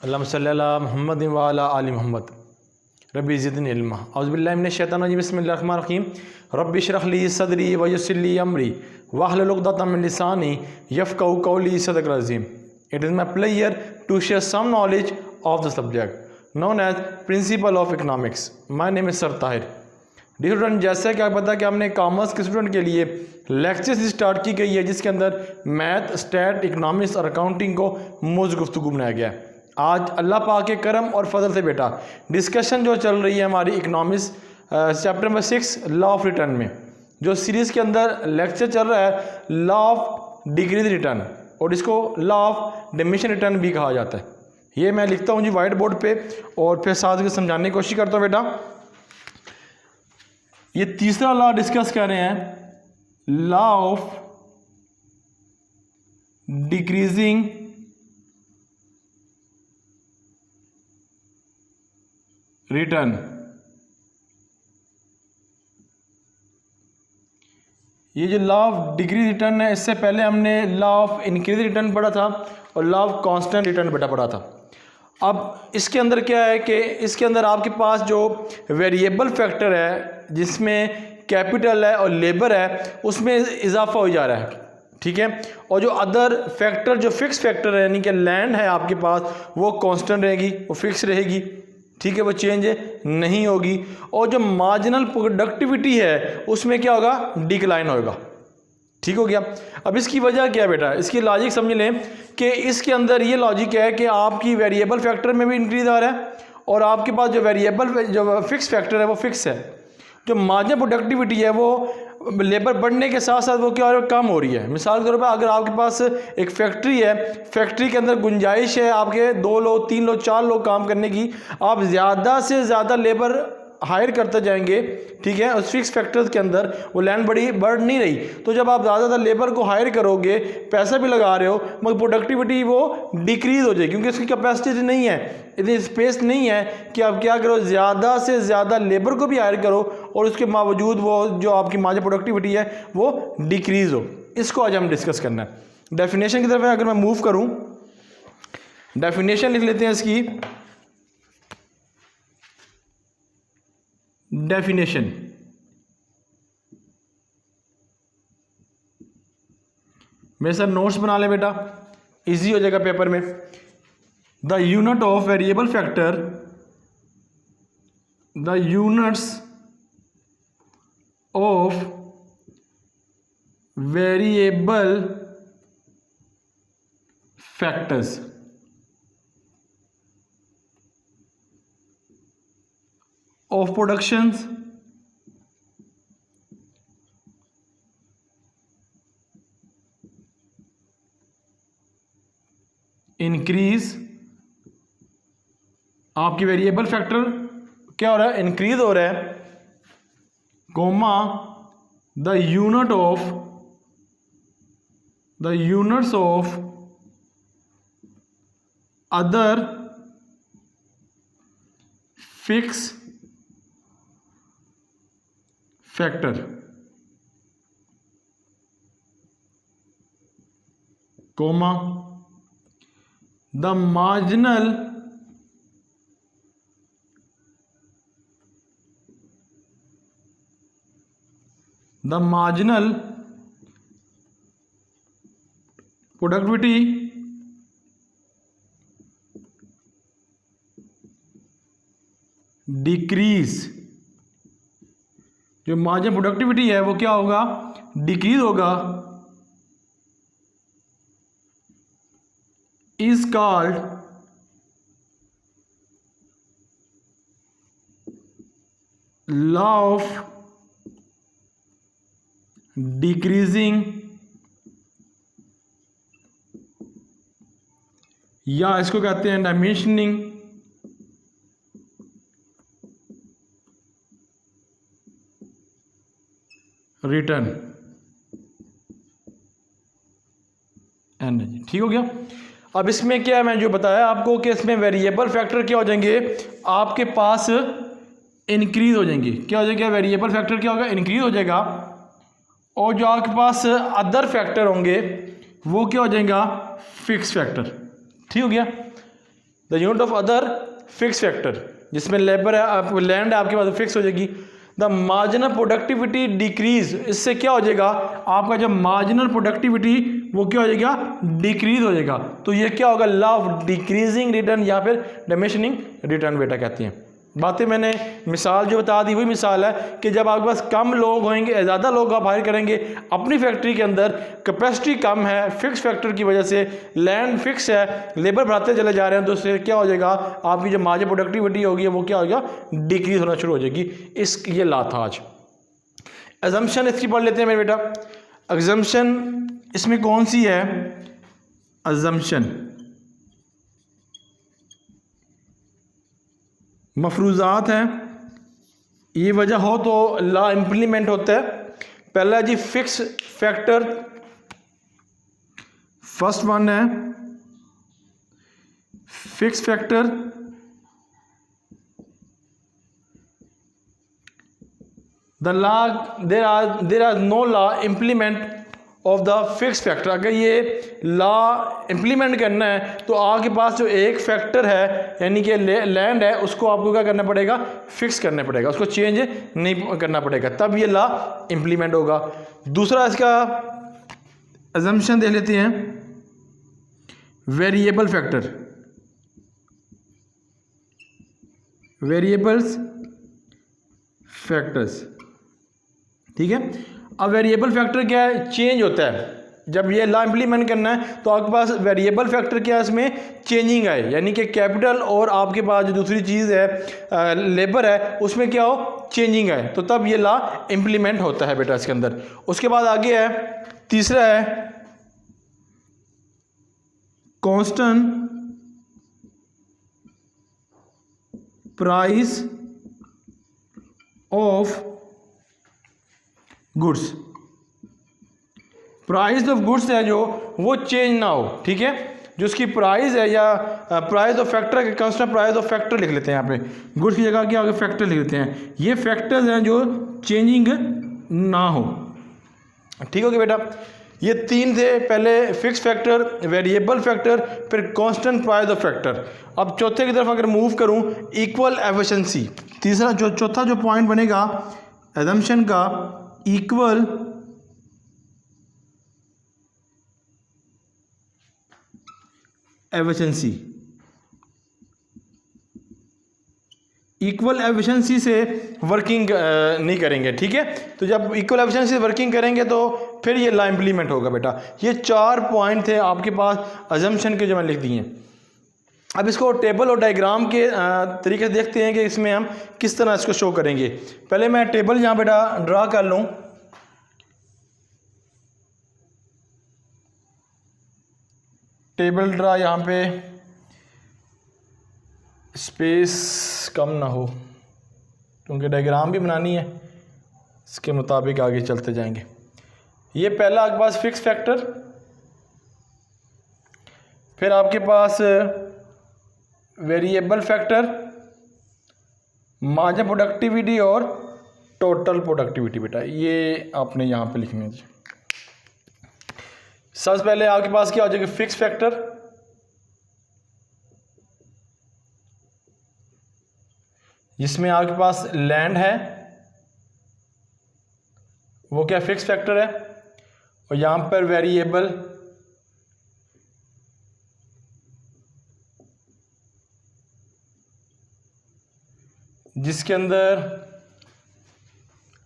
अल्लाहुम्मा सल्ली अला मुहम्मद व अला आलि मुहम्मद। रब्बि ज़िदनी इल्मा। औज़ु बिल्लाहि मिनश शैतानिर रजीम। बिस्मिल्लाहिर रहमानिर रहीम। रब्बि इश्रह ली सदरी व यस्सिर ली अमरी वहलुल उक़दतम मिन लिसानी यफ़क़हू क़ौली। सदक़ल अज़ीम। It is my pleasure to share some knowledge of the subject known as Principle of Economics. My name is Sir Tahir. Dear student, जैसा कि आपको पता है कि हमने कॉमर्स के स्टूडेंट के लिए लेक्चर्स स्टार्ट की गई है जिसके अंदर मैथ, स्टैट, इकनॉमिक्स और अकाउंटिंग को मौजूद गुफ्तगू बनाया गया है। आज अल्लाह पाक के करम और फजल से बेटा डिस्कशन जो चल रही है हमारी economics chapter number 6 law of return में, जो सीरीज़ के अंदर लेक्चर चल रहा है लॉ ऑफ डिक्रीज रिटर्न, और इसको लॉ ऑफ डिमिनिशिंग रिटर्न भी कहा जाता है। ये मैं लिखता हूँ जी वाइट बोर्ड पे और फिर साथ में समझाने की कोशिश करता हूँ बेटा। ये तीसरा लॉ डिस्कस कर रहे हैं, लॉ ऑफ डिक्रीजिंग रिटर्न। ये जो लॉ ऑफ डिक्रीज रिटर्न है, इससे पहले हमने लॉ ऑफ इंक्रीज रिटर्न पढ़ा था और लॉ ऑफ कांस्टेंट रिटर्न बेटा पढ़ा था। अब इसके अंदर क्या है कि इसके अंदर आपके पास जो वेरिएबल फैक्टर है जिसमें कैपिटल है और लेबर है उसमें इजाफा हो जा रहा है, ठीक है। और जो अदर फैक्टर जो फिक्स फैक्टर है यानी कि लैंड है आपके पास वो कांस्टेंट रहेगी, वो फिक्स रहेगी, ठीक है, वो चेंज नहीं होगी। और जो मार्जिनल प्रोडक्टिविटी है उसमें क्या होगा, डिक्लाइन होगा, ठीक हो गया। अब इसकी वजह क्या है बेटा, इसकी लॉजिक समझ लें कि इसके अंदर ये लॉजिक है कि आपकी वेरिएबल फैक्टर में भी इंक्रीज आ रहा है और आपके पास जो वेरिएबल जो फिक्स फैक्टर है वो फिक्स है। जो मार्जिनल प्रोडक्टिविटी है वो लेबर बढ़ने के साथ साथ वो क्या हो रहा है, कम हो रही है। मिसाल के तौर पर अगर आपके पास एक फैक्ट्री है, फैक्ट्री के अंदर गुंजाइश है आपके 2 लोग 3 लोग 4 लोग काम करने की, आप ज़्यादा से ज़्यादा लेबर हायर करते जाएंगे, ठीक है, उस फिक्स फैक्टर्स के अंदर वो लैंड बढ़ नहीं रही। तो जब आप ज़्यादा लेबर को हायर करोगे, पैसा भी लगा रहे हो, मगर प्रोडक्टिविटी वो डिक्रीज हो जाएगी क्योंकि उसकी कैपेसिटी नहीं है, इतनी स्पेस नहीं है कि आप क्या करो, ज़्यादा से ज़्यादा लेबर को भी हायर करो और उसके बावजूद वो जो आपकी मार्जिनल प्रोडक्टिविटी है वो डिक्रीज हो। इसको आज हम डिस्कस करना है। डेफिनेशन की तरफ अगर मैं मूव करूँ, डेफिनेशन लिख लेते हैं इसकी। डेफिनेशन मेरे साथ नोट्स बना ले बेटा, इजी हो जाएगा पेपर में। The unit of variable factor, the units of variable factors of productions increase, आपकी वेरिएबल फैक्टर क्या हो रहा है, इंक्रीज हो रहा है, comma the units of other fix factor, comma the marginal productivity decrease. जो मार्जिनल प्रोडक्टिविटी है वो क्या होगा, डिक्रीज होगा, is called law of decreasing, या इसको कहते हैं डायमेंशनिंग रिटर्न एनर्जी, ठीक हो गया। अब इसमें क्या है, मैं जो बताया आपको कि इसमें वेरिएबल फैक्टर क्या हो जाएंगे आपके पास, इंक्रीज हो जाएंगी। क्या हो जाएगा, वेरिएबल फैक्टर क्या होगा, इंक्रीज हो जाएगा। और जो आपके पास अदर फैक्टर होंगे वो क्या हो जाएगा, फिक्स फैक्टर। ठीक हो गया। The unit of other fix factor, जिसमें लेबर है, लैंड है आपके पास, फिक्स हो जाएगी। द मार्जिनल प्रोडक्टिविटी डिक्रीज, इससे क्या हो जाएगा, आपका जो मार्जिनल प्रोडक्टिविटी वो क्या हो जाएगा, डिक्रीज हो जाएगा। तो ये क्या होगा, लॉ ऑफ डिक्रीजिंग रिटर्न या फिर डिमिनिशिंग रिटर्न बेटा कहते हैं। बातें मैंने मिसाल जो बता दी वही मिसाल है कि जब आपके पास कम लोग होंगे, ज़्यादा लोग आप हायर करेंगे, अपनी फैक्ट्री के अंदर कैपेसिटी कम है, फिक्स फैक्टर की वजह से लैंड फिक्स है, लेबर बढ़ाते चले जा रहे हैं, तो उससे क्या हो जाएगा, आपकी जो मार्जिनल प्रोडक्टिविटी होगी वो क्या होगा, डिक्रीज होना शुरू हो जाएगी। ये ला था आज। एजम्पशन इसकी पढ़ लेते हैं मेरे बेटा। एग्जम्पशन इसमें कौन सी है, एजम्पशन मफरूज़ात हैं, ये वजह हो तो लॉ इम्प्लीमेंट होता है। पहला जी फिक्स फैक्टर, फर्स्ट वन है fix factor. The law there are no law implement of the fix factor. अगर ये लॉ इम्प्लीमेंट करना है तो आपके पास जो एक फैक्टर है यानी कि लैंड है, उसको आपको क्या करना पड़ेगा, फिक्स करना पड़ेगा, उसको चेंज नहीं करना पड़ेगा, तब ये लॉ इम्प्लीमेंट होगा। दूसरा इसका अजम्पशन देख लेते हैं, वेरिएबल फैक्टर। वेरिएबल्स फैक्टर्स, ठीक है। अब वेरिएबल फैक्टर क्या है, चेंज होता है। जब ये लॉ इम्प्लीमेंट करना है तो आपके पास वेरिएबल फैक्टर क्या है, इसमें चेंजिंग है, यानी कि कैपिटल और आपके पास जो दूसरी चीज़ है लेबर है, उसमें क्या हो, चेंजिंग है, तो तब ये लॉ इम्प्लीमेंट होता है बेटा इसके अंदर। उसके बाद आगे है तीसरा है constant price of goods. Price of goods है जो वो चेंज ना हो, ठीक है। जो उसकी प्राइस है या price of factor, constant price of factor लिख लेते हैं यहाँ पे, गुड्स की जगह क्या होगा, फैक्टर लिख लेते हैं। ये फैक्टर्स हैं जो चेंजिंग ना हो, ठीक हो गया बेटा। ये तीन थे, पहले फिक्स फैक्टर, वेरिएबल फैक्टर, फिर कांस्टेंट प्राइस ऑफ फैक्टर। अब चौथे की तरफ अगर मूव करूँ, इक्वल एफिशिएंसी। तीसरा जो चौथा जो पॉइंट बनेगा एजम्पशन का, इक्वल एफिशिएंसी। इक्वल एफिशिएंसी से वर्किंग नहीं करेंगे, ठीक है। तो जब इक्वल एफिशिएंसी से वर्किंग करेंगे तो फिर ये लॉ इम्प्लीमेंट होगा बेटा। ये 4 पॉइंट थे आपके पास अजम्पशन के जो मैंने लिख दिए हैं। अब इसको टेबल और डायग्राम के तरीके से देखते हैं कि इसमें हम किस तरह इसको शो करेंगे। पहले मैं टेबल यहाँ बेटा ड्रा कर लूँ। टेबल ड्रा, यहाँ पे स्पेस कम ना हो क्योंकि डायग्राम भी बनानी है, इसके मुताबिक आगे चलते जाएंगे। ये पहला आपके पास फिक्स फैक्टर, फिर आपके पास वेरिएबल फैक्टर, मार्जिनल प्रोडक्टिविटी और टोटल प्रोडक्टिविटी बेटा, ये आपने यहाँ पे लिखने हैं। सबसे पहले आपके पास क्या हो जाएगा, फिक्स फैक्टर, जिसमें आपके पास लैंड है, वो क्या फिक्स फैक्टर है, और यहाँ पर वेरिएबल, जिसके अंदर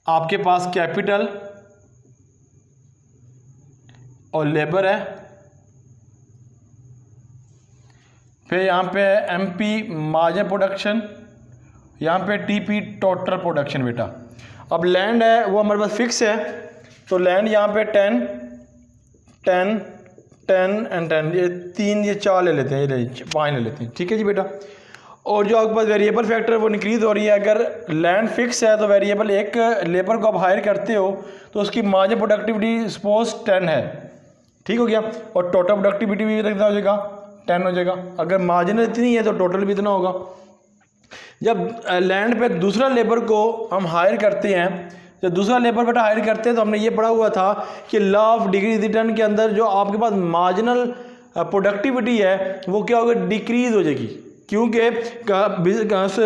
आपके पास कैपिटल और लेबर है, फिर यहाँ पे एमपी मार्जिनल प्रोडक्शन, यहाँ पे टीपी टोटल प्रोडक्शन बेटा। अब लैंड है वो हमारे पास फिक्स है, तो लैंड यहाँ पे 10 10 10 एंड 10, ये 3 ये 4 ले लेते हैं, ये 5 ले लेते हैं, ठीक है जी बेटा। और जो आपके पास वेरिएबल फैक्टर वो इंक्रीज हो रही है। अगर लैंड फिक्स है तो वेरिएबल एक लेबर को आप हायर करते हो तो उसकी मार्जिनल प्रोडक्टिविटी सपोज 10 है, ठीक हो गया, और टोटल प्रोडक्टिविटी भी कितना हो जाएगा, 10 हो जाएगा। अगर मार्जिनल इतनी है तो टोटल भी इतना होगा। जब लैंड पे दूसरा लेबर को हम हायर करते हैं, जब दूसरा लेबर बेटा हायर करते हैं तो हमने ये पढ़ा हुआ था कि लॉ ऑफ डिक्रीज रिटर्न के अंदर जो आपके पास मार्जिनल प्रोडक्टिविटी है वो क्या होगा, डिक्रीज हो जाएगी, क्योंकि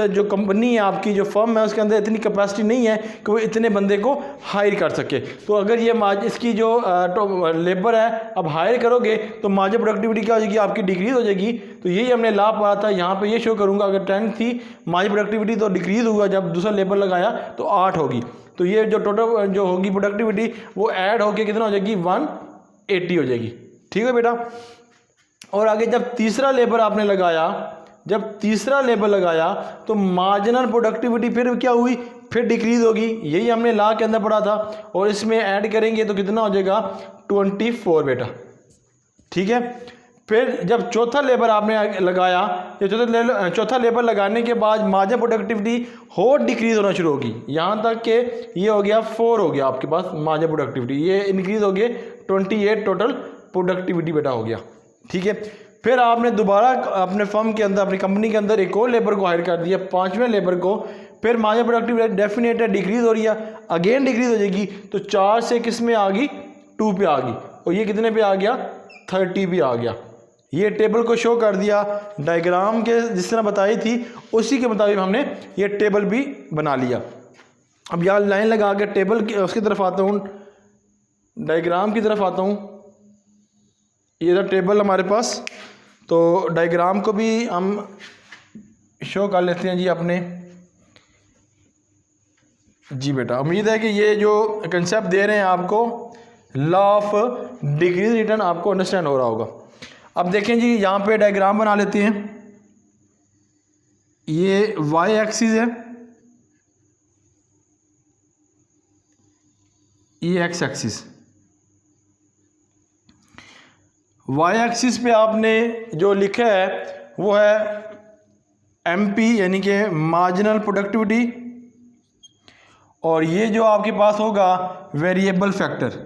जो कंपनी है आपकी, जो फर्म है, उसके अंदर इतनी कैपेसिटी नहीं है कि वो इतने बंदे को हायर कर सके। तो अगर ये इसकी जो लेबर है अब हायर करोगे तो मार्जिनल प्रोडक्टिविटी क्या हो जाएगी, आपकी डिक्रीज़ हो जाएगी। तो यही हमने ला पा था, यहाँ पे ये शो करूँगा अगर 10 थी मार्जिनल प्रोडक्टिविटी तो डिक्रीज़ हुआ, जब दूसरा लेबर लगाया तो 8 होगी। तो ये जो टोटल जो होगी प्रोडक्टिविटी वो ऐड होकर कितना हो जाएगी, 180 हो जाएगी। ठीक है बेटा। और आगे जब तीसरा लेबर आपने लगाया, तो मार्जिनल प्रोडक्टिविटी फिर क्या हुई, फिर डिक्रीज होगी। यही हमने ला के अंदर पढ़ा था और इसमें ऐड करेंगे तो कितना हो जाएगा, 24 बेटा। ठीक है। फिर जब चौथा लेबर आपने लगाया, ये चौथा लेबर लगाने के बाद मार्जिनल प्रोडक्टिविटी और डिक्रीज होना शुरू होगी, यहाँ तक कि ये हो गया 4 हो गया आपके पास मार्जिनल प्रोडक्टिविटी, ये इंक्रीज हो गया 28 टोटल प्रोडक्टिविटी बेटा हो गया। ठीक है। फिर आपने दोबारा अपने फर्म के अंदर, अपनी कंपनी के अंदर एक और लेबर को हायर कर दिया, 5वें लेबर को। फिर मार्जिनल प्रोडक्टिविटी डेफिनेट है डिक्रीज हो रही है, अगेन डिक्रीज हो जाएगी। तो 4 से किस में आ गई, 2 पे आ गई। और ये कितने पे आ गया, 30 पे आ गया। ये टेबल को शो कर दिया डायग्राम के जिस तरह बताई थी उसी के मुताबिक हमने ये टेबल भी बना लिया। अब यहाँ लाइन लगा के टेबल की उसकी तरफ आता हूँ, डायग्राम की तरफ आता हूँ। ये था टेबल हमारे पास, तो डायग्राम को भी हम शो कर लेते हैं जी अपने। जी बेटा, उम्मीद है कि ये जो कंसेप्ट दे रहे हैं आपको लॉ ऑफ डिक्रीज रिटर्न आपको अंडरस्टैंड हो रहा होगा। अब देखें जी, यहाँ पे डायग्राम बना लेते हैं। ये वाई एक्सिस है, ये एक्स एक्सिस। वाई एक्सिस पे आपने जो लिखा है वो है एमपी यानी कि मार्जिनल प्रोडक्टिविटी, और ये जो आपके पास होगा वेरिएबल फैक्टर,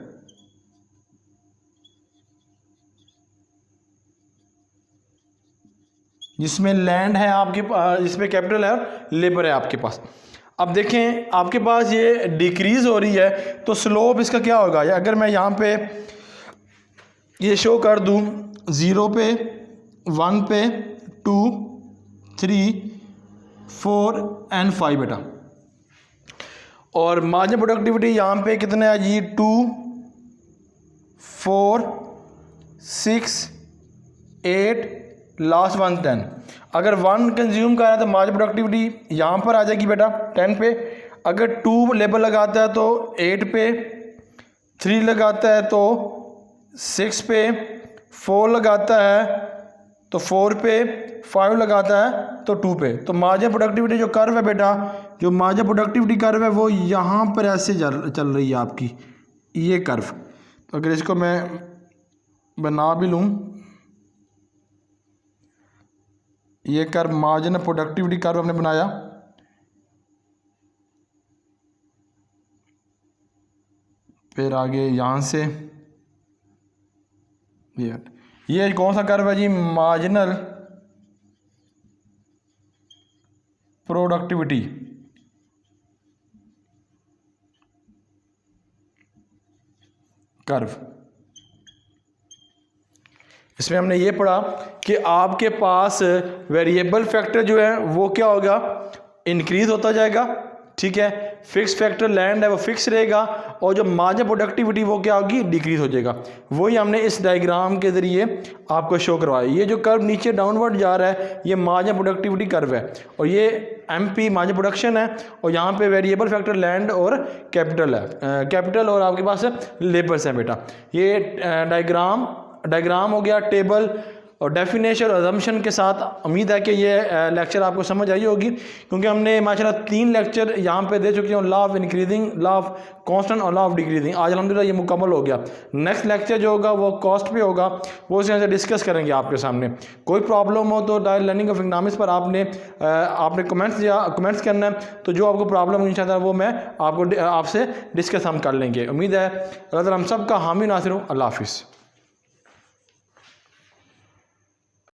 जिसमें लैंड है आपके पास, जिसमें कैपिटल है और लेबर है आपके पास। अब देखें आपके पास ये डिक्रीज हो रही है तो स्लोप इसका क्या होगा, या अगर मैं यहाँ पे ये शो कर दूँ 0 पे, 1 पे, 2, 3, 4 एंड 5 बेटा। और मार्जिनल प्रोडक्टिविटी यहाँ पे कितने है जी, 2, 4, 6, 8, लास्ट 1 10। अगर 1 कंज्यूम कर रहा है तो मार्जिनल प्रोडक्टिविटी यहाँ पर आ जाएगी बेटा 10 पे। अगर 2 लेबर लगाता है तो 8 पे, 3 लगाता है तो 6 पे, 4 लगाता है तो 4 पे, 5 लगाता है तो 2 पे। तो मार्जिनल प्रोडक्टिविटी जो कर्व है बेटा, जो मार्जिनल प्रोडक्टिविटी कर्व है वो यहाँ पर ऐसे चल रही है आपकी, ये कर्व। तो अगर इसको मैं बना भी लूँ, ये कर्व मार्जिनल प्रोडक्टिविटी कर्व हमने बनाया। फिर आगे यहाँ से ये कौन सा कर्व है जी, मार्जिनल प्रोडक्टिविटी कर्व। इसमें हमने ये पढ़ा कि आपके पास वेरिएबल फैक्टर जो है वो क्या होगा, इंक्रीज होता जाएगा। ठीक है। फिक्स फैक्टर लैंड है वो फिक्स रहेगा, और जो मार्जिनल प्रोडक्टिविटी वो क्या होगी, डिक्रीज हो जाएगा। वही हमने इस डायग्राम के ज़रिए आपको शो करवाया। ये जो कर्व नीचे डाउनवर्ड जा रहा है ये मार्जिनल प्रोडक्टिविटी कर्व है, और ये एमपी मार्जिनल प्रोडक्शन है, और यहाँ पे वेरिएबल फैक्टर लैंड और कैपिटल है, कैपिटल और आपके पास लेबर्स हैं बेटा। ये डायग्राम हो गया, टेबल और डेफिनेशन और अजम्पशन के साथ। उम्मीद है कि ये लेक्चर आपको समझ आई होगी, क्योंकि हमने माशाल्लाह 3 लेक्चर यहाँ पे दे चुके हैं, law of increasing, law of constant और लॉ ऑफ डिक्रीजिंग। आज अल्हम्दुलिल्लाह ये मुकम्मल हो गया। नेक्स्ट लेक्चर जो होगा वो कॉस्ट पे होगा, वो इससे डिस्कस करेंगे आपके सामने। कोई प्रॉब्लम हो तो डायल लर्निंग ऑफ इकनॉमिक्स पर आपने कमेंट्स करना है, तो जो आपको प्रॉब्लम हो इंशाअल्लाह वो मैं आपसे डिस्कस हम कर लेंगे। उम्मीद है अल्लाह ताला हम सब का हामी नासिर हो। अल्लाह हाफिज़।